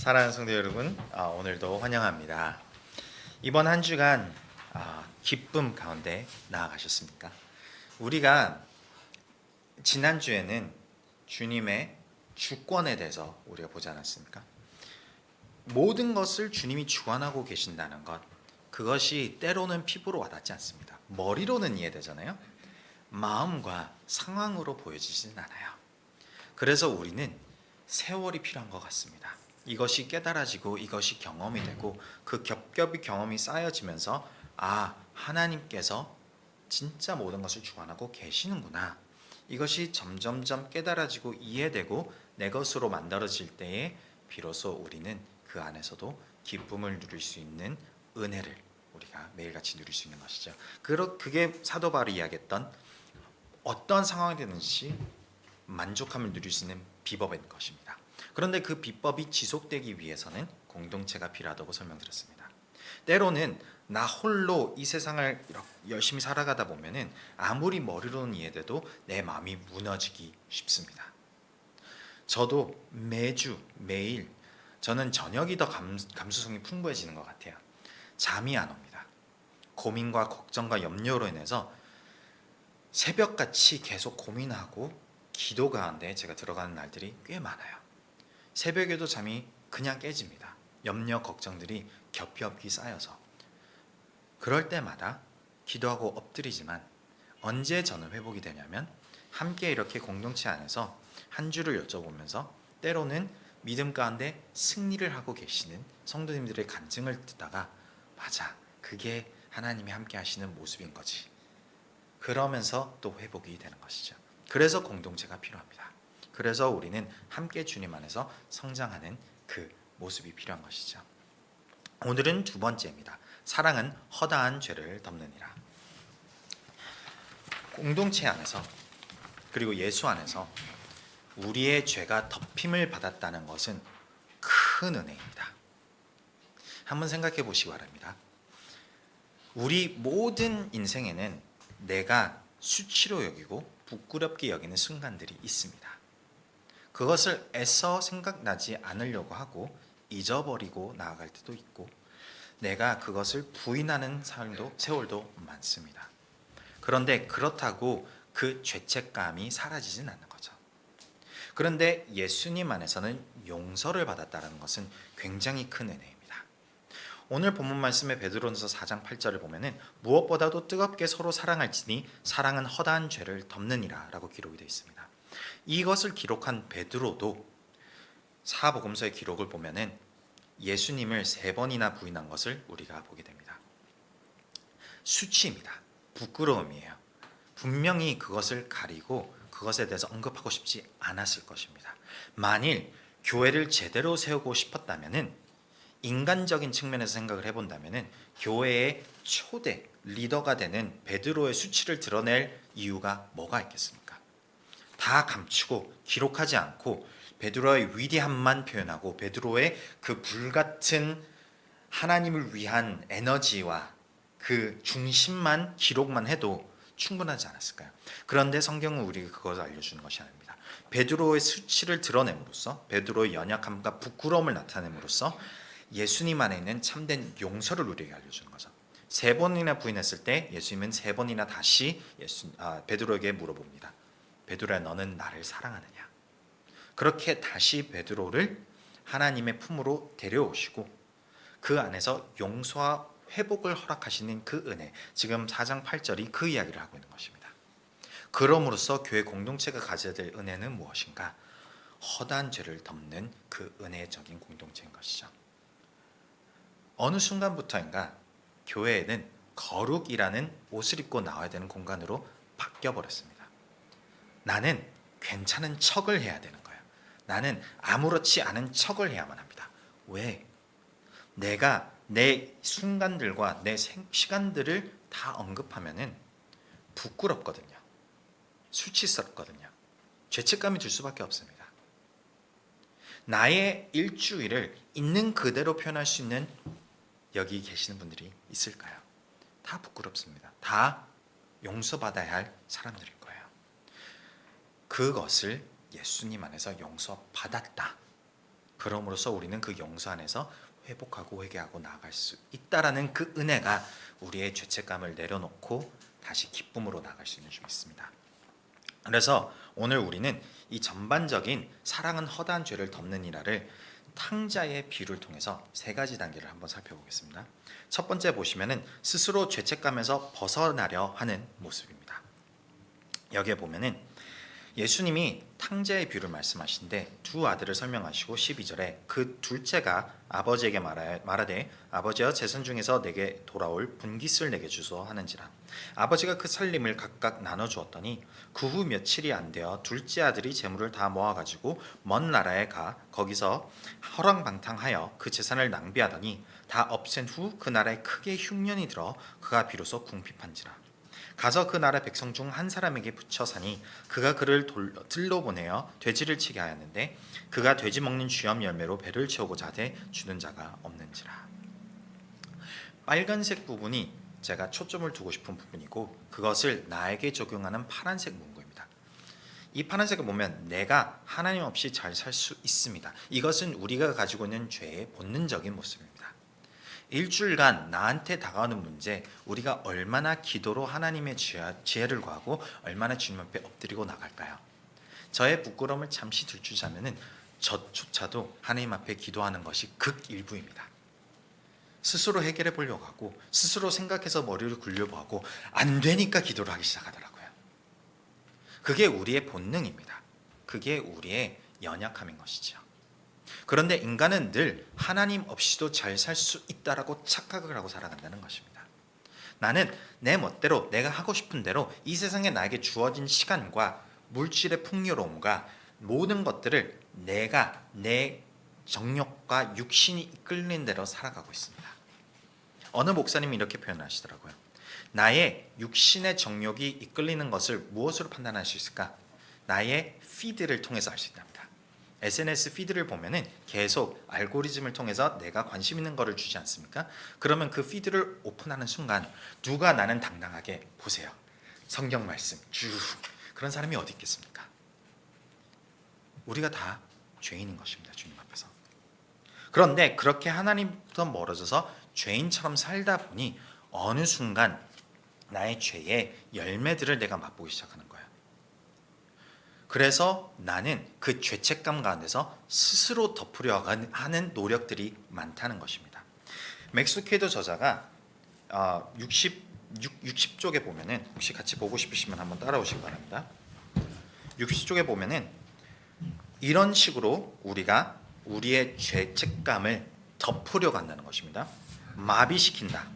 사랑하는 성도 여러분, 오늘도 환영합니다. 이번 한 주간 기쁨 가운데 나아가셨습니까? 우리가 지난주에는 주님의 주권에 대해서 우리가 보지 않았습니까? 모든 것을 주님이 주관하고 계신다는 것, 그것이 때로는 피부로 와닿지 않습니다. 머리로는 이해되잖아요. 마음과 상황으로 보여지진 않아요. 그래서 우리는 세월이 필요한 것 같습니다. 이것이 깨달아지고 이것이 경험이 되고 그 겹겹이 경험이 쌓여지면서 하나님께서 진짜 모든 것을 주관하고 계시는구나. 이것이 점점점 깨달아지고 이해되고 내 것으로 만들어질 때에 비로소 우리는 그 안에서도 기쁨을 누릴 수 있는 은혜를 우리가 매일같이 누릴 수 있는 것이죠. 그게 사도 바울이 이야기했던 어떤 상황이 되는지 만족함을 누릴 수 있는 비법인 것입니다. 그런데 그 비법이 지속되기 위해서는 공동체가 필요하다고 설명드렸습니다. 때로는 나 홀로 이 세상을 열심히 살아가다 보면은 아무리 머리로는 이해돼도 내 마음이 무너지기 쉽습니다. 저도 매일 저는 저녁이 더 감수성이 풍부해지는 것 같아요. 잠이 안 옵니다. 고민과 걱정과 염려로 인해서 새벽같이 계속 고민하고 기도 가운데 제가 들어가는 날들이 꽤 많아요. 새벽에도 잠이 그냥 깨집니다. 염려, 걱정들이 겹겹이 쌓여서. 그럴 때마다 기도하고 엎드리지만 언제 저는 회복이 되냐면 함께 이렇게 공동체 안에서 한 주를 여쭤보면서 때로는 믿음 가운데 승리를 하고 계시는 성도님들의 간증을 듣다가 맞아, 그게 하나님이 함께 하시는 모습인 거지. 그러면서 또 회복이 되는 것이죠. 그래서 공동체가 필요합니다. 그래서 우리는 함께 주님 안에서 성장하는 그 모습이 필요한 것이죠. 오늘은 두 번째입니다. 사랑은 허다한 죄를 덮느니라. 공동체 안에서 그리고 예수 안에서 우리의 죄가 덮임을 받았다는 것은 큰 은혜입니다. 한번 생각해 보시기 바랍니다. 우리 모든 인생에는 내가 수치로 여기고 부끄럽게 여기는 순간들이 있습니다. 그것을 애써 생각나지 않으려고 하고 잊어버리고 나아갈 때도 있고 내가 그것을 부인하는 세월도 많습니다. 그런데 그렇다고 그 죄책감이 사라지진 않는 거죠. 그런데 예수님 안에서는 용서를 받았다는 것은 굉장히 큰 은혜입니다. 오늘 본문 말씀의 베드로전서 4장 8절을 보면은 무엇보다도 뜨겁게 서로 사랑할지니 사랑은 허다한 죄를 덮느니라 라고 기록이 되어 있습니다. 이것을 기록한 베드로도 사복음서의 기록을 보면은 예수님을 3번이나 부인한 것을 우리가 보게 됩니다. 수치입니다. 부끄러움이에요. 분명히 그것을 가리고 그것에 대해서 언급하고 싶지 않았을 것입니다. 만일 교회를 제대로 세우고 싶었다면은 인간적인 측면에서 생각을 해본다면은 교회의 초대 리더가 되는 베드로의 수치를 드러낼 이유가 뭐가 있겠습니까? 다 감추고 기록하지 않고 베드로의 위대함만 표현하고 베드로의 그 불같은 하나님을 위한 에너지와 그 중심만 기록만 해도 충분하지 않았을까요? 그런데 성경은 우리에게 그것을 알려주는 것이 아닙니다. 베드로의 수치를 드러냄으로써 베드로의 연약함과 부끄러움을 나타냄으로써 예수님 안에 있는 참된 용서를 우리에게 알려주는 거죠. 3번이나 부인했을 때 예수님은 3번이나 다시 베드로에게 물어봅니다. 베드로야, 너는 나를 사랑하느냐? 그렇게 다시 베드로를 하나님의 품으로 데려오시고 그 안에서 용서와 회복을 허락하시는 그 은혜, 지금 4장 8절이 그 이야기를 하고 있는 것입니다. 그럼으로써 교회 공동체가 가져야 될 은혜는 무엇인가? 허다한 죄를 덮는 그 은혜적인 공동체인 것이죠. 어느 순간부터인가 교회에는 거룩이라는 옷을 입고 나와야 되는 공간으로 바뀌어버렸습니다. 나는 괜찮은 척을 해야 되는 거예요. 나는 아무렇지 않은 척을 해야만 합니다. 왜? 내가 내 순간들과 내 시간들을 다 언급하면은 부끄럽거든요. 수치스럽거든요. 죄책감이 들 수밖에 없습니다. 나의 일주일을 있는 그대로 표현할 수 있는 여기 계시는 분들이 있을까요? 다 부끄럽습니다. 다 용서받아야 할 사람들일 거예요. 그것을 예수님 안에서 용서받았다. 그럼으로써 우리는 그 용서 안에서 회복하고 회개하고 나아갈 수 있다라는 그 은혜가 우리의 죄책감을 내려놓고 다시 기쁨으로 나아갈 수 있는 줄 믿습니다. 그래서 오늘 우리는 이 전반적인 사랑은 허다한 죄를 덮는이라를 탕자의 비유를 통해서 세 가지 단계를 한번 살펴보겠습니다. 첫 번째 보시면은 스스로 죄책감에서 벗어나려 하는 모습입니다. 여기에 보면은 예수님이 탕자의 비유를 말씀하신데 두 아들을 설명하시고 12절에 그 둘째가 아버지에게 말하되 아버지여 제선 중에서 내게 돌아올 분깃을 내게 주소 하는지라. 아버지가 그 살림을 각각 나눠 주었더니 그 후 며칠이 안 되어 둘째 아들이 재물을 다 모아 가지고 먼 나라에 가 거기서 허랑방탕하여 그 재산을 낭비하더니 다 없앤 후 그 나라에 크게 흉년이 들어 그가 비로소 궁핍한지라. 가서 그 나라 백성 중 한 사람에게 붙여 사니 그가 그를 들로 보내어 돼지를 치게 하였는데 그가 돼지 먹는 쥐염 열매로 배를 채우고자 하되 주는 자가 없는지라. 빨간색 부분이 제가 초점을 두고 싶은 부분이고 그것을 나에게 적용하는 파란색 문구입니다. 이 파란색을 보면 내가 하나님 없이 잘 살 수 있습니다. 이것은 우리가 가지고 있는 죄의 본능적인 모습입니다. 일주일간 나한테 다가오는 문제, 우리가 얼마나 기도로 하나님의 지혜를 구하고 얼마나 주님 앞에 엎드리고 나갈까요? 저의 부끄러움을 잠시 들추자면은 저조차도 하나님 앞에 기도하는 것이 극일부입니다. 스스로 해결해 보려고 하고 스스로 생각해서 머리를 굴려보고 안 되니까 기도를 하기 시작하더라고요. 그게 우리의 본능입니다. 그게 우리의 연약함인 것이죠. 그런데 인간은 늘 하나님 없이도 잘 살 수 있다라고 착각을 하고 살아간다는 것입니다. 나는 내 멋대로 내가 하고 싶은 대로 이 세상에 나에게 주어진 시간과 물질의 풍요로움과 모든 것들을 내가 내 정욕과 육신이 이끌리는 대로 살아가고 있습니다. 어느 목사님이 이렇게 표현하시더라고요. 나의 육신의 정욕이 이끌리는 것을 무엇으로 판단할 수 있을까? 나의 피드를 통해서 알 수 있답니다. SNS 피드를 보면은 계속 알고리즘을 통해서 내가 관심 있는 거를 주지 않습니까? 그러면 그 피드를 오픈하는 순간 누가 나는 당당하게 보세요. 성경 말씀 쭉 그런 사람이 어디 있겠습니까? 우리가 다 죄인인 것입니다. 주님 앞에서. 그런데 그렇게 하나님부터 멀어져서 죄인처럼 살다 보니 어느 순간 나의 죄의 열매들을 내가 맛보기 시작하는 거예요. 그래서 나는 그 죄책감 가운데서 스스로 덮으려 하는 노력들이 많다는 것입니다. 맥스 퀘더 저자가 60쪽에 보면은 혹시 같이 보고 싶으시면 한번 따라오시기 바랍니다. 60쪽에 보면은 이런 식으로 우리가 우리의 죄책감을 덮으려고 한다는 것입니다. 마비시킨다,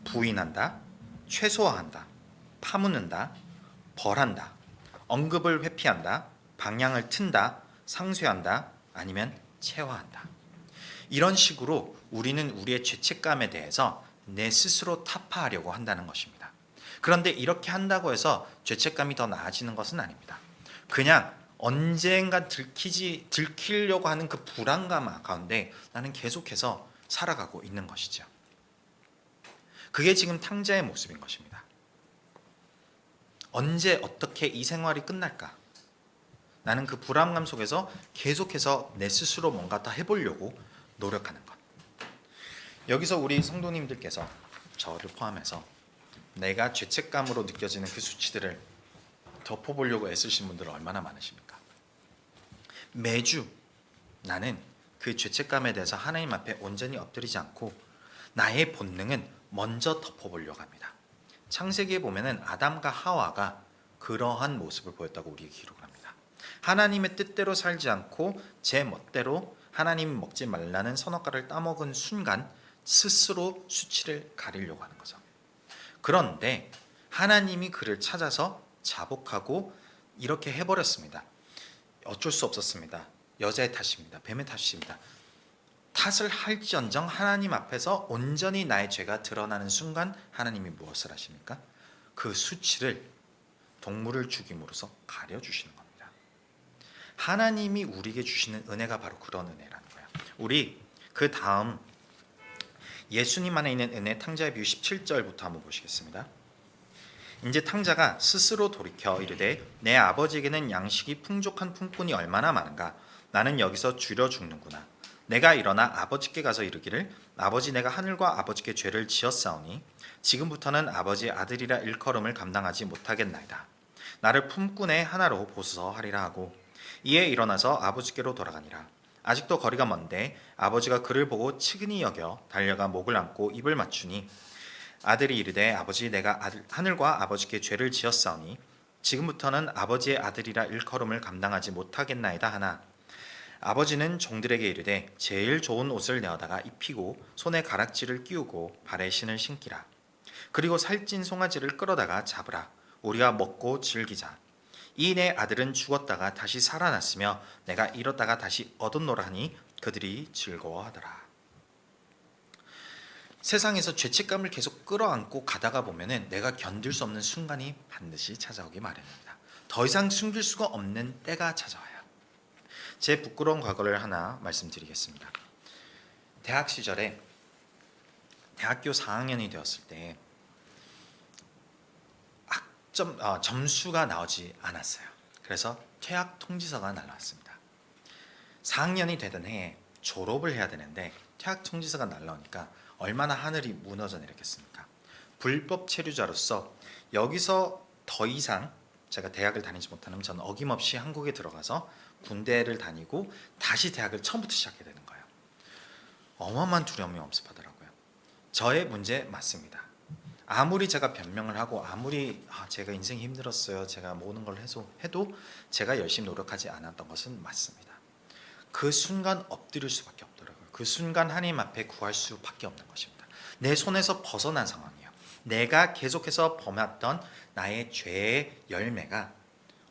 부인한다, 최소화한다, 파묻는다, 벌한다, 언급을 회피한다, 방향을 튼다, 상쇄한다, 아니면 체화한다. 이런 식으로 우리는 우리의 죄책감에 대해서 내 스스로 타파하려고 한다는 것입니다. 그런데 이렇게 한다고 해서 죄책감이 더 나아지는 것은 아닙니다. 그냥 언젠가 들키려고 하는 그 불안감 가운데 나는 계속해서 살아가고 있는 것이죠. 그게 지금 탕자의 모습인 것입니다. 언제 어떻게 이 생활이 끝날까? 나는 그 불안감 속에서 계속해서 내 스스로 뭔가 다 해보려고 노력하는 것. 여기서 우리 성도님들께서 저를 포함해서 내가 죄책감으로 느껴지는 그 수치들을 덮어보려고 애쓰신 분들 얼마나 많으십니까? 매주 나는 그 죄책감에 대해서 하나님 앞에 온전히 엎드리지 않고 나의 본능은 먼저 덮어보려고 합니다. 창세기에 보면은 아담과 하와가 그러한 모습을 보였다고 우리에게 기록을 합니다. 하나님의 뜻대로 살지 않고 제 멋대로 하나님 먹지 말라는 선악과를 따먹은 순간 스스로 수치를 가리려고 하는 거죠. 그런데 하나님이 그를 찾아서 자복하고 이렇게 해버렸습니다. 어쩔 수 없었습니다. 여자의 탓입니다. 뱀의 탓입니다. 탓을 할지언정 하나님 앞에서 온전히 나의 죄가 드러나는 순간 하나님이 무엇을 하십니까? 그 수치를 동물을 죽임으로써 가려주시는 겁니다. 하나님이 우리에게 주시는 은혜가 바로 그런 은혜라는 거예요. 우리 그 다음 예수님 안에 있는 은혜 탕자의 비유 17절부터 한번 보시겠습니다. 이제 탕자가 스스로 돌이켜 이르되 내 아버지에게는 양식이 풍족한 품꾼이 얼마나 많은가 나는 여기서 줄여 죽는구나. 내가 일어나 아버지께 가서 이르기를 아버지 내가 하늘과 아버지께 죄를 지었사오니 지금부터는 아버지의 아들이라 일컬음을 감당하지 못하겠나이다. 나를 품꾼의 하나로 보소서 하리라 하고 이에 일어나서 아버지께로 돌아가니라. 아직도 거리가 먼데 아버지가 그를 보고 측은히 여겨 달려가 목을 안고 입을 맞추니 아들이 이르되 아버지 내가 하늘과 아버지께 죄를 지었사오니 지금부터는 아버지의 아들이라 일컬음을 감당하지 못하겠나이다 하나 아버지는 종들에게 이르되 제일 좋은 옷을 내어다가 입히고 손에 가락지를 끼우고 발에 신을 신기라. 그리고 살찐 송아지를 끌어다가 잡으라. 우리가 먹고 즐기자. 이 내 아들은 죽었다가 다시 살아났으며 내가 잃었다가 다시 얻었노라 하니 그들이 즐거워하더라. 세상에서 죄책감을 계속 끌어안고 가다가 보면은 내가 견딜 수 없는 순간이 반드시 찾아오기 마련입니다. 더 이상 숨길 수가 없는 때가 찾아와요. 제 부끄러운 과거를 하나 말씀드리겠습니다. 대학 시절에 대학교 4학년이 되었을 때 점수가 나오지 않았어요. 그래서 퇴학 통지서가 날라왔습니다. 4학년이 되던 해에 졸업을 해야 되는데 퇴학 통지서가 날라오니까 얼마나 하늘이 무너져 내렸겠습니까? 불법 체류자로서 여기서 더 이상 제가 대학을 다니지 못하면 저는 어김없이 한국에 들어가서 군대를 다니고 다시 대학을 처음부터 시작해야 되는 거예요. 어마어마한 두려움이 엄습하더라고요. 저의 문제 맞습니다. 아무리 제가 변명을 하고 아무리 제가 인생이 힘들었어요, 제가 모든 걸 해도 제가 열심히 노력하지 않았던 것은 맞습니다. 그 순간 엎드릴 수밖에 없더라고요. 그 순간 하나님 앞에 구할 수밖에 없는 것입니다. 내 손에서 벗어난 상황이에요. 내가 계속해서 범했던 나의 죄의 열매가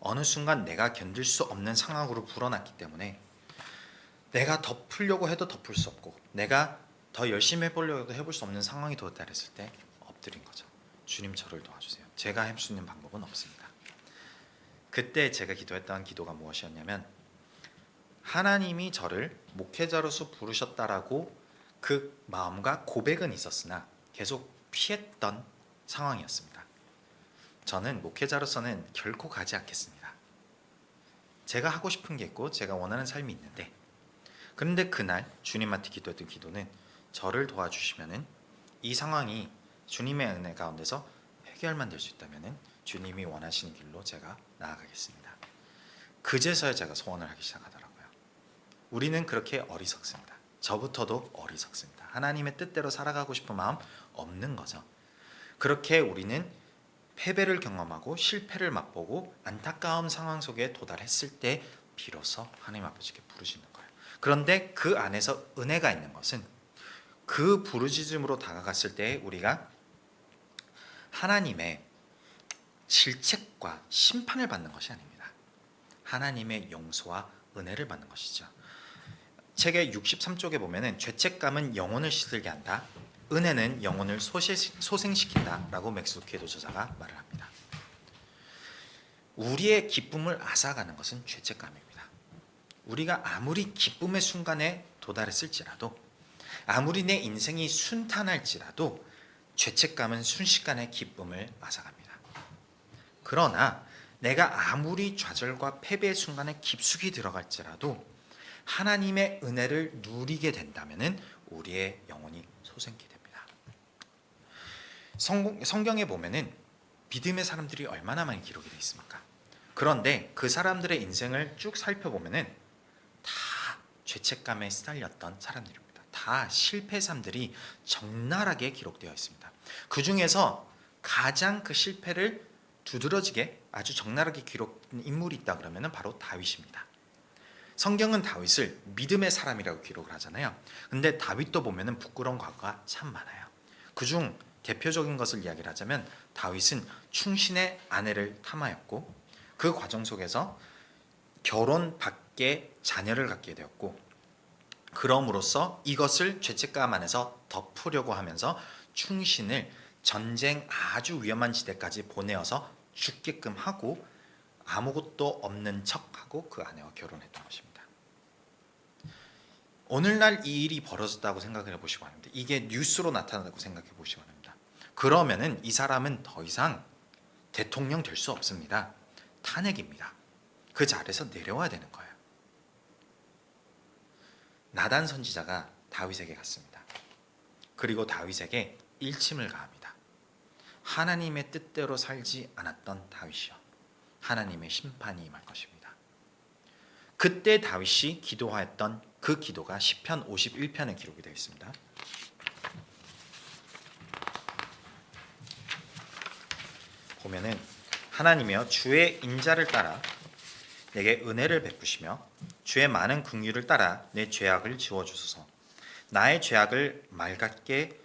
어느 순간 내가 견딜 수 없는 상황으로 불어났기 때문에 내가 덮으려고 해도 덮을 수 없고 내가 더 열심히 해보려고 해도 해볼 수 없는 상황이 도달했을 때 엎드린 거죠. 주님 저를 도와주세요. 제가 할 수 있는 방법은 없습니다. 그때 제가 기도했던 기도가 무엇이었냐면 하나님이 저를 목회자로서 부르셨다라고 그 마음과 고백은 있었으나 계속 피했던 상황이었습니다. 저는 목회자로서는 결코 가지 않겠습니다. 제가 하고 싶은 게 있고 제가 원하는 삶이 있는데 그런데 그날 주님한테 기도했던 기도는 저를 도와주시면은 이 상황이 주님의 은혜 가운데서 해결만 될 수 있다면은 주님이 원하시는 길로 제가 나아가겠습니다. 그제서야 제가 소원을 하기 시작하더라고요. 우리는 그렇게 어리석습니다. 저부터도 어리석습니다. 하나님의 뜻대로 살아가고 싶은 마음 없는 거죠. 그렇게 우리는 패배를 경험하고 실패를 맛보고 안타까운 상황 속에 도달했을 때 비로소 하나님 아버지께 부르시는 거예요. 그런데 그 안에서 은혜가 있는 것은 그 부르짖음으로 다가갔을 때 우리가 하나님의 질책과 심판을 받는 것이 아닙니다. 하나님의 용서와 은혜를 받는 것이죠. 책의 63쪽에 보면은 죄책감은 영혼을 시들게 한다. 은혜는 영혼을 소생시킨다라고 맥스 루케도 저자가 말을 합니다. 우리의 기쁨을 앗아가는 것은 죄책감입니다. 우리가 아무리 기쁨의 순간에 도달했을지라도 아무리 내 인생이 순탄할지라도 죄책감은 순식간에 기쁨을 앗아갑니다. 그러나 내가 아무리 좌절과 패배의 순간에 깊숙이 들어갈지라도 하나님의 은혜를 누리게 된다면 우리의 영혼이 소생케 됩니다. 성경에 보면은 믿음의 사람들이 얼마나 많이 기록이 되어 있습니까? 그런데 그 사람들의 인생을 쭉 살펴보면은 다 죄책감에 시달렸던 사람들입니다. 다 실패 삶들이 적나라하게 기록되어 있습니다. 그 중에서 가장 그 실패를 두드러지게 아주 적나라하게 기록된 인물이 있다 그러면은 바로 다윗입니다. 성경은 다윗을 믿음의 사람이라고 기록을 하잖아요. 근데 다윗도 보면은 부끄러운 과거가 참 많아요. 그중 대표적인 것을 이야기를 하자면 다윗은 충신의 아내를 탐하였고 그 과정 속에서 결혼 밖에 자녀를 갖게 되었고 그럼으로써 이것을 죄책감 안에서 덮으려고 하면서 충신을 전쟁 아주 위험한 지대까지 보내어서 죽게끔 하고 아무것도 없는 척하고 그 아내와 결혼했던 것입니다. 오늘날 이 일이 벌어졌다고 생각을 해보시기 바랍니다. 이게 뉴스로 나타났다고 생각해 보시기 바랍니다. 그러면은 이 사람은 더 이상 대통령 될 수 없습니다. 탄핵입니다. 그 자리에서 내려와야 되는 거예요. 나단 선지자가 다윗에게 갔습니다. 그리고 다윗에게 일침을 가합니다. 하나님의 뜻대로 살지 않았던 다윗이요, 하나님의 심판이 임할 것입니다. 그때 다윗이 기도하였던 그 기도가 시편 51편에 기록이 되어 있습니다. 보면은 하나님이여 주의 인자를 따라 내게 은혜를 베푸시며 주의 많은 긍휼을 따라 내 죄악을 지워 주소서. 나의 죄악을 맑게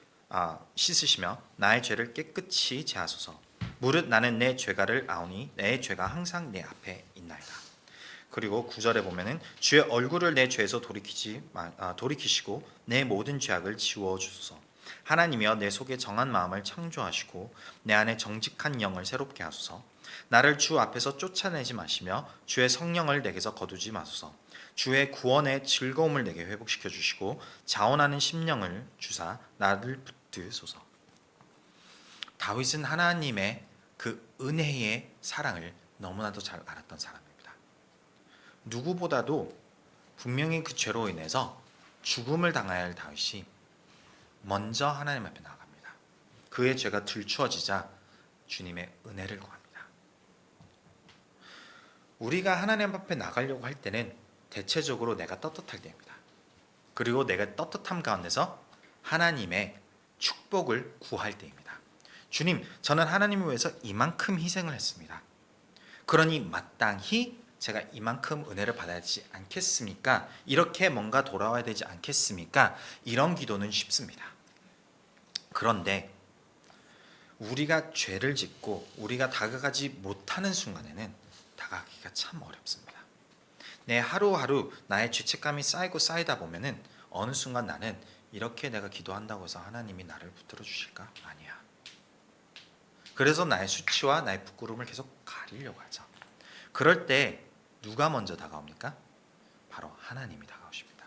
씻으시며 나의 죄를 깨끗이 제하소서. 무릇 나는 내 죄가를 아오니 내 죄가 항상 내 앞에 있나이다. 그리고 9절에 보면은 주의 얼굴을 내 죄에서 돌이키시고 내 모든 죄악을 지워 주소서. 하나님이여 내 속에 정한 마음을 창조하시고 내 안에 정직한 영을 새롭게 하소서. 나를 주 앞에서 쫓아내지 마시며 주의 성령을 내게서 거두지 마소서. 주의 구원의 즐거움을 내게 회복시켜 주시고 자원하는 심령을 주사 나를 붙드소서. 다윗은 하나님의 그 은혜의 사랑을 너무나도 잘 알았던 사람입니다. 누구보다도 분명히 그 죄로 인해서 죽음을 당해야 할 다윗이 먼저 하나님 앞에 나아갑니다. 그의 죄가 들추어지자 주님의 은혜를 구합니다. 우리가 하나님 앞에 나가려고 할 때는 대체적으로 내가 떳떳할 때입니다. 그리고 내가 떳떳함 가운데서 하나님의 축복을 구할 때입니다. 주님, 저는 하나님을 위해서 이만큼 희생을 했습니다. 그러니 마땅히 제가 이만큼 은혜를 받아야 되지 않겠습니까? 이렇게 뭔가 돌아와야 되지 않겠습니까? 이런 기도는 쉽습니다. 그런데 우리가 죄를 짓고 우리가 다가가지 못하는 순간에는 다가가기가 참 어렵습니다. 내 하루하루 나의 죄책감이 쌓이다 보면은 어느 순간 나는 이렇게 내가 기도한다고 해서 하나님이 나를 붙들어 주실까? 아니야. 그래서 나의 수치와 나의 부끄러움을 계속 가리려고 하죠. 그럴 때 누가 먼저 다가옵니까? 바로 하나님이 다가오십니다.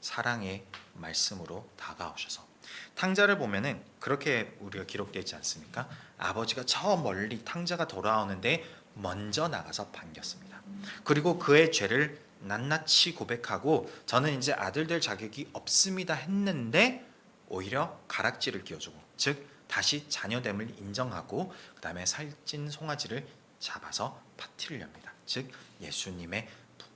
사랑의 말씀으로 다가오셔서 탕자를 보면은 그렇게 우리가 기록되어 있지 않습니까? 아버지가 저 멀리 탕자가 돌아오는데 먼저 나가서 반겼습니다. 그리고 그의 죄를 낱낱이 고백하고 저는 이제 아들 될 자격이 없습니다 했는데 오히려 가락지를 끼워주고, 즉 다시 자녀됨을 인정하고 그 다음에 살찐 송아지를 잡아서 파티를 엽니다. 즉 예수님의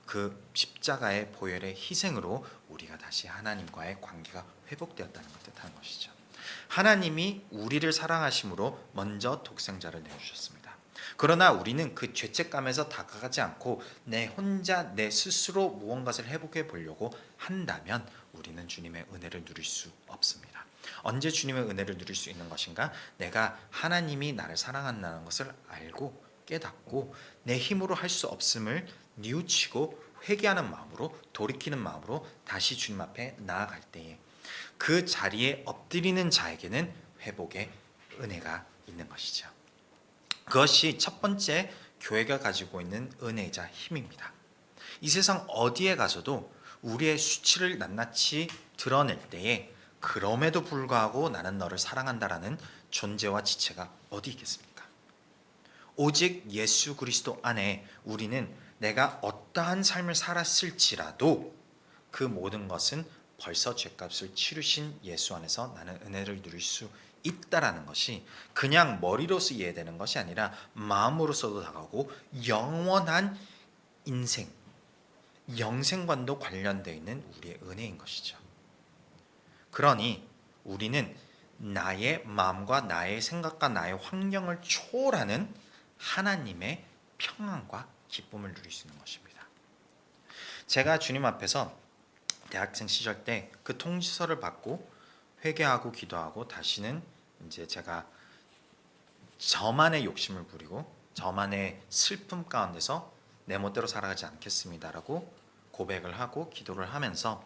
그 십자가의 보혈의 희생으로 우리가 다시 하나님과의 관계가 회복되었다는 걸 뜻하는 것이죠. 하나님이 우리를 사랑하심으로 먼저 독생자를 내주셨습니다. 그러나 우리는 그 죄책감에서 다가가지 않고 내 혼자 내 스스로 무언가를 회복해 보려고 한다면 우리는 주님의 은혜를 누릴 수 없습니다. 언제 주님의 은혜를 누릴 수 있는 것인가? 내가 하나님이 나를 사랑한다는 것을 알고 깨닫고 내 힘으로 할 수 없음을 뉘우치고 회개하는 마음으로, 돌이키는 마음으로 다시 주님 앞에 나아갈 때에 그 자리에 엎드리는 자에게는 회복의 은혜가 있는 것이죠. 그것이 첫 번째 교회가 가지고 있는 은혜이자 힘입니다. 이 세상 어디에 가서도 우리의 수치를 낱낱이 드러낼 때에 그럼에도 불구하고 나는 너를 사랑한다라는 존재와 지체가 어디 있겠습니까? 오직 예수 그리스도 안에 우리는 내가 어떠한 삶을 살았을지라도 그 모든 것은 벌써 죄값을 치르신 예수 안에서 나는 은혜를 누릴 수 있다라는 것이 그냥 머리로서 이해되는 것이 아니라 마음으로서도 다가오고 영원한 인생, 영생관도 관련되어 있는 우리의 은혜인 것이죠. 그러니 우리는 나의 마음과 나의 생각과 나의 환경을 초월하는 하나님의 평안과 기쁨을 누릴 수 있는 것입니다. 제가 주님 앞에서 대학생 시절 때 그 통지서를 받고 회개하고 기도하고 다시는 이제 제가 저만의 욕심을 부리고 저만의 슬픔 가운데서 내 멋대로 살아가지 않겠습니다라고 고백을 하고 기도를 하면서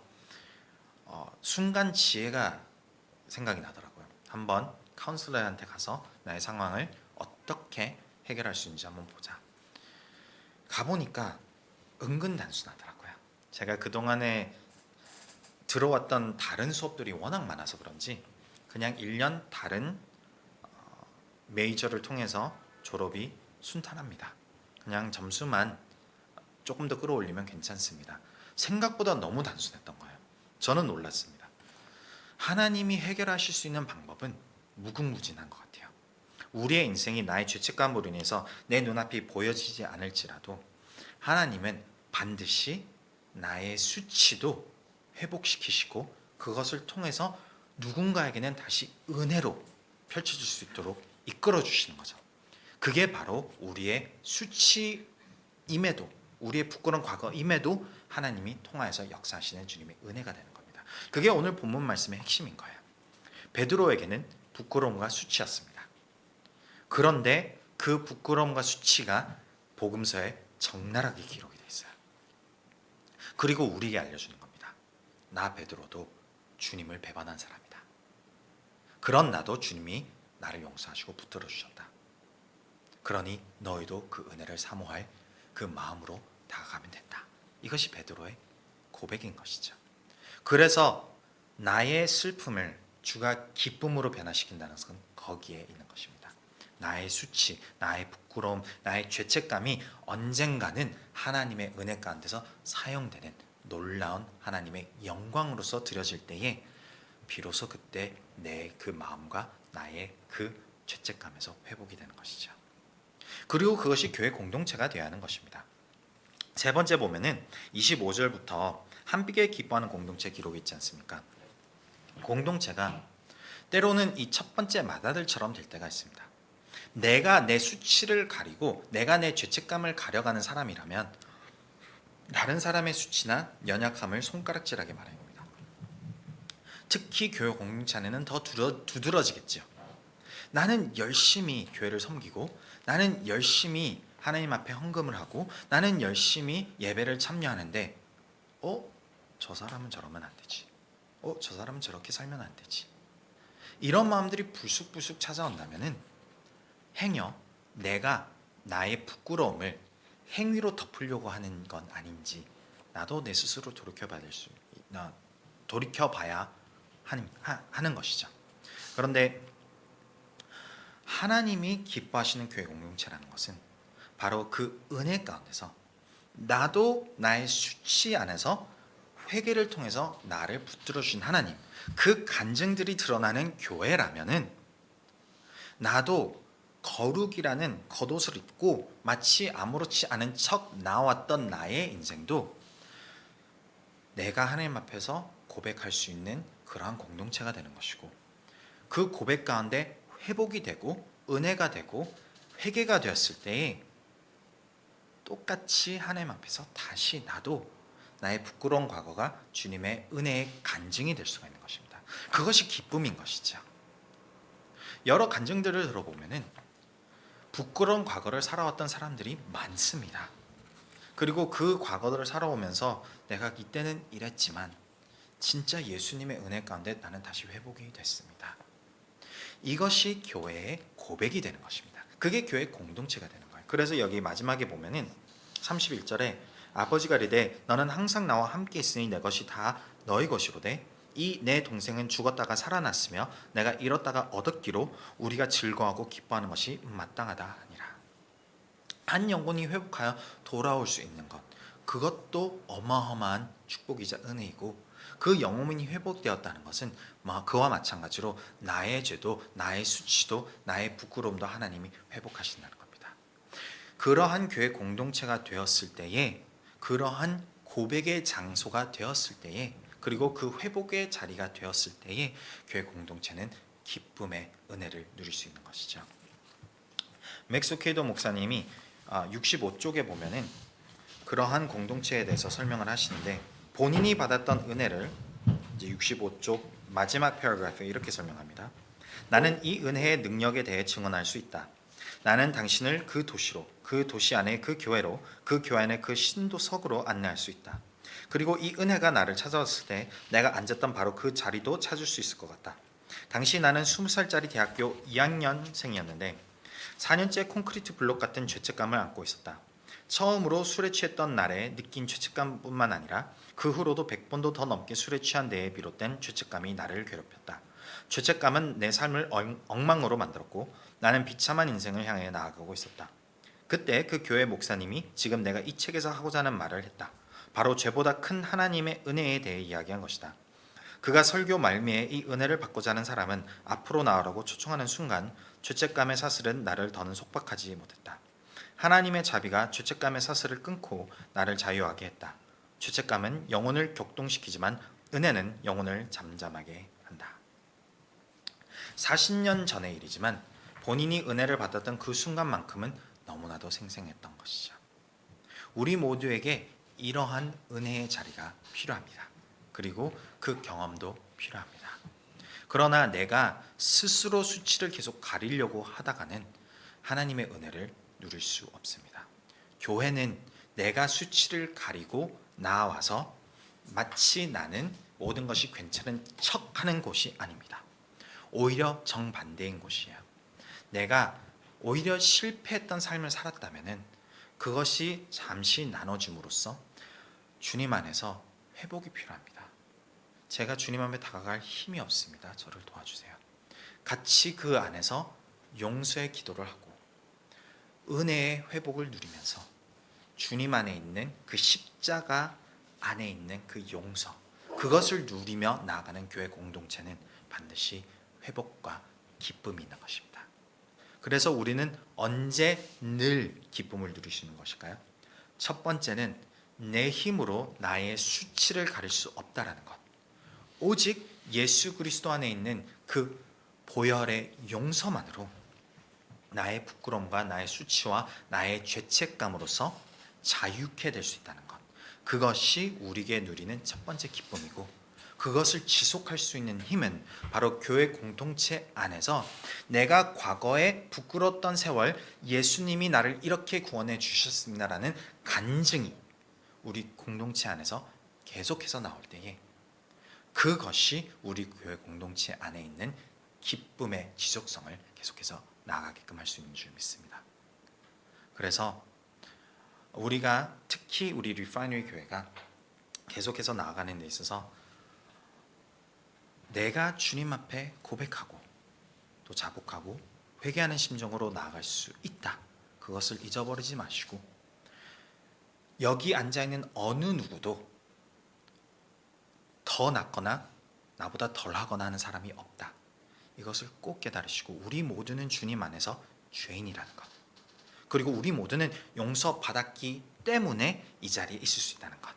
순간 지혜가 생각이 나더라고요. 한번 카운슬러한테 가서 나의 상황을 어떻게 해결할 수 있는지 한번 보자. 가보니까 은근 단순하더라고요. 제가 그동안에 들어왔던 다른 수업들이 워낙 많아서 그런지 그냥 1년 다른 메이저를 통해서 졸업이 순탄합니다. 그냥 점수만 조금 더 끌어올리면 괜찮습니다. 생각보다 너무 단순했던 거예요. 저는 놀랐습니다. 하나님이 해결하실 수 있는 방법은 무궁무진한 것 같아요. 우리의 인생이 나의 죄책감으로 인해서 내 눈앞이 보여지지 않을지라도 하나님은 반드시 나의 수치도 회복시키시고 그것을 통해서 누군가에게는 다시 은혜로 펼쳐질 수 있도록 이끌어 주시는 거죠. 그게 바로 우리의 수치임에도, 우리의 부끄러운 과거임에도 하나님이 통하여서 역사하시는 주님의 은혜가 되는 겁니다. 그게 오늘 본문 말씀의 핵심인 거예요. 베드로에게는 부끄러움과 수치였습니다. 그런데 그 부끄러움과 수치가 복음서에 적나라하게 기록이 되어 있어요. 그리고 우리에게 알려주는 겁니다. 나 베드로도 주님을 배반한 사람이다. 그런 나도 주님이 나를 용서하시고 붙들어 주셨다. 그러니 너희도 그 은혜를 사모할 그 마음으로 다가가면 된다. 이것이 베드로의 고백인 것이죠. 그래서 나의 슬픔을 주가 기쁨으로 변화시킨다는 것은 거기에 있는 것입니다. 나의 수치, 나의 부끄러움, 나의 죄책감이 언젠가는 하나님의 은혜 가운데서 사용되는 놀라운 하나님의 영광으로서 드려질 때에 비로소 그때 내 그 마음과 나의 그 죄책감에서 회복이 되는 것이죠. 그리고 그것이 교회 공동체가 되어야 하는 것입니다. 세 번째 보면은 25절부터 함께 기뻐하는 공동체 기록이 있지 않습니까? 공동체가 때로는 이 첫 번째 마다들처럼 될 때가 있습니다. 내가 내 수치를 가리고 내가 내 죄책감을 가려가는 사람이라면 다른 사람의 수치나 연약함을 손가락질하게 마련입니다. 특히 교회 공동체 안에는 더 두드러지겠죠. 나는 열심히 교회를 섬기고 나는 열심히 하나님 앞에 헌금을 하고 나는 열심히 예배를 참여하는데 저 사람은 저러면 안 되지. 저 사람은 저렇게 살면 안 되지. 이런 마음들이 불쑥불쑥 찾아온다면은 행여 내가 나의 부끄러움을 행위로 덮으려고 하는 건 아닌지 나도 내 스스로 돌이켜봐야 하는 것이죠. 그런데 하나님이 기뻐하시는 교회 공동체라는 것은 바로 그 은혜 가운데서 나도 나의 수치 안에서 회개를 통해서 나를 붙들어 주신 하나님, 그 간증들이 드러나는 교회라면은 나도 거룩이라는 겉옷을 입고 마치 아무렇지 않은 척 나왔던 나의 인생도 내가 하나님 앞에서 고백할 수 있는 그러한 공동체가 되는 것이고 그 고백 가운데 회복이 되고 은혜가 되고 회개가 되었을 때에 똑같이 하나님 앞에서 다시 나도 나의 부끄러운 과거가 주님의 은혜의 간증이 될 수가 있는 것입니다. 그것이 기쁨인 것이죠. 여러 간증들을 들어보면은 부끄러운 과거를 살아왔던 사람들이 많습니다. 그리고 그 과거들을 살아오면서 내가 이때는 이랬지만 진짜 예수님의 은혜 가운데 나는 다시 회복이 됐습니다. 이것이 교회의 고백이 되는 것입니다. 그게 교회 공동체가 되는 거예요. 그래서 여기 마지막에 보면은 31절에 아버지가 이르되 너는 항상 나와 함께 있으니 내 것이 다 너희 것이로되 이 내 동생은 죽었다가 살아났으며 내가 잃었다가 얻었기로 우리가 즐거워하고 기뻐하는 것이 마땅하다 하니라. 한 영혼이 회복하여 돌아올 수 있는 것, 그것도 어마어마한 축복이자 은혜이고 그 영혼이 회복되었다는 것은 그와 마찬가지로 나의 죄도 나의 수치도 나의 부끄러움도 하나님이 회복하신다는 겁니다. 그러한 교회 공동체가 되었을 때에 그러한 고백의 장소가 되었을 때에 그리고 그 회복의 자리가 되었을 때에 교회 공동체는 기쁨의 은혜를 누릴 수 있는 것이죠. 맥스 케이도 목사님이 65쪽에 보면은 그러한 공동체에 대해서 설명을 하시는데 본인이 받았던 은혜를 이제 65쪽 마지막 패러그래프에 이렇게 설명합니다. 나는 이 은혜의 능력에 대해 증언할 수 있다. 나는 당신을 그 도시로, 그 도시 안에 그 교회로, 그 교회 안에 그 신도석으로 안내할 수 있다. 그리고 이 은혜가 나를 찾아왔을 때 내가 앉았던 바로 그 자리도 찾을 수 있을 것 같다. 당시 나는 20살짜리 대학교 2학년생이었는데 4년째 콘크리트 블록 같은 죄책감을 안고 있었다. 처음으로 술에 취했던 날에 느낀 죄책감뿐만 아니라 그 후로도 100번도 더 넘게 술에 취한 데에 비롯된 죄책감이 나를 괴롭혔다. 죄책감은 내 삶을 엉망으로 만들었고 나는 비참한 인생을 향해 나아가고 있었다. 그때 그 교회 목사님이 지금 내가 이 책에서 하고자 하는 말을 했다. 바로 죄보다 큰 하나님의 은혜에 대해 이야기한 것이다. 그가 설교 말미에 이 은혜를 받고자 하는 사람은 앞으로 나오라고 초청하는 순간 죄책감의 사슬은 나를 더는 속박하지 못했다. 하나님의 자비가 죄책감의 사슬을 끊고 나를 자유하게 했다. 죄책감은 영혼을 격동시키지만 은혜는 영혼을 잠잠하게 한다. 40년 전의 일이지만 본인이 은혜를 받았던 그 순간만큼은 너무나도 생생했던 것이죠. 우리 모두에게 이러한 은혜의 자리가 필요합니다. 그리고 그 경험도 필요합니다. 그러나 내가 스스로 수치를 계속 가리려고 하다가는 하나님의 은혜를 누릴 수 없습니다. 교회는 내가 수치를 가리고 나와서 마치 나는 모든 것이 괜찮은 척하는 곳이 아닙니다. 오히려 정반대인 곳이에요. 내가 오히려 실패했던 삶을 살았다면 그것이 잠시 나눠줌으로써 주님 안에서 회복이 필요합니다. 제가 주님 앞에 다가갈 힘이 없습니다. 저를 도와주세요. 같이 그 안에서 용서의 기도를 하고 은혜의 회복을 누리면서 주님 안에 있는 그 십자가 안에 있는 그 용서, 그것을 누리며 나아가는 교회 공동체는 반드시 회복과 기쁨이 있는 것입니다. 그래서 우리는 언제 늘 기쁨을 누릴 수 있는 것일까요? 첫 번째는 내 힘으로 나의 수치를 가릴 수 없다라는 것. 오직 예수 그리스도 안에 있는 그 보혈의 용서만으로 나의 부끄러움과 나의 수치와 나의 죄책감으로서 자유케 될 수 있다는 것. 그것이 우리에게 누리는 첫 번째 기쁨이고, 그것을 지속할 수 있는 힘은 바로 교회 공동체 안에서 내가 과거에 부끄러웠던 세월 예수님이 나를 이렇게 구원해 주셨습니다라는 간증이 우리 공동체 안에서 계속해서 나올 때에 그것이 우리 교회 공동체 안에 있는 기쁨의 지속성을 계속해서 나아가게끔 할 수 있는 줄 믿습니다. 그래서 우리가 특히 우리 리파이너리 교회가 계속해서 나아가는 데 있어서 내가 주님 앞에 고백하고 또 자복하고 회개하는 심정으로 나아갈 수 있다. 그것을 잊어버리지 마시고 여기 앉아있는 어느 누구도 더 낫거나 나보다 덜하거나 하는 사람이 없다. 이것을 꼭 깨달으시고 우리 모두는 주님 안에서 죄인이라는 것, 그리고 우리 모두는 용서받았기 때문에 이 자리에 있을 수 있다는 것.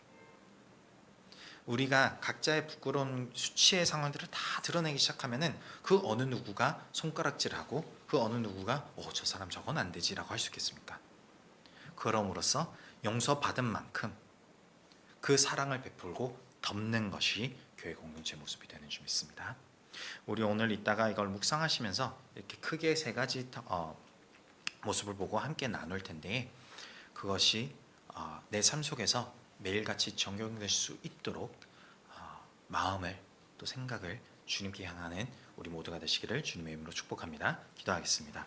우리가 각자의 부끄러운 수치의 상황들을 다 드러내기 시작하면은 그 어느 누구가 손가락질하고 그 어느 누구가 저 사람 저건 안 되지라고 할 수 있겠습니까? 그럼으로써 용서받은 만큼 그 사랑을 베풀고 덮는 것이 교회 공동체 모습이 되는 줄 믿습니다. 우리 오늘 이따가 이걸 묵상하시면서 이렇게 크게 세 가지 모습을 보고 함께 나눌 텐데, 그것이 내 삶 속에서 매일같이 적용될 수 있도록 마음을 또 생각을 주님께 향하는 우리 모두가 되시기를 주님의 이름으로 축복합니다. 기도하겠습니다.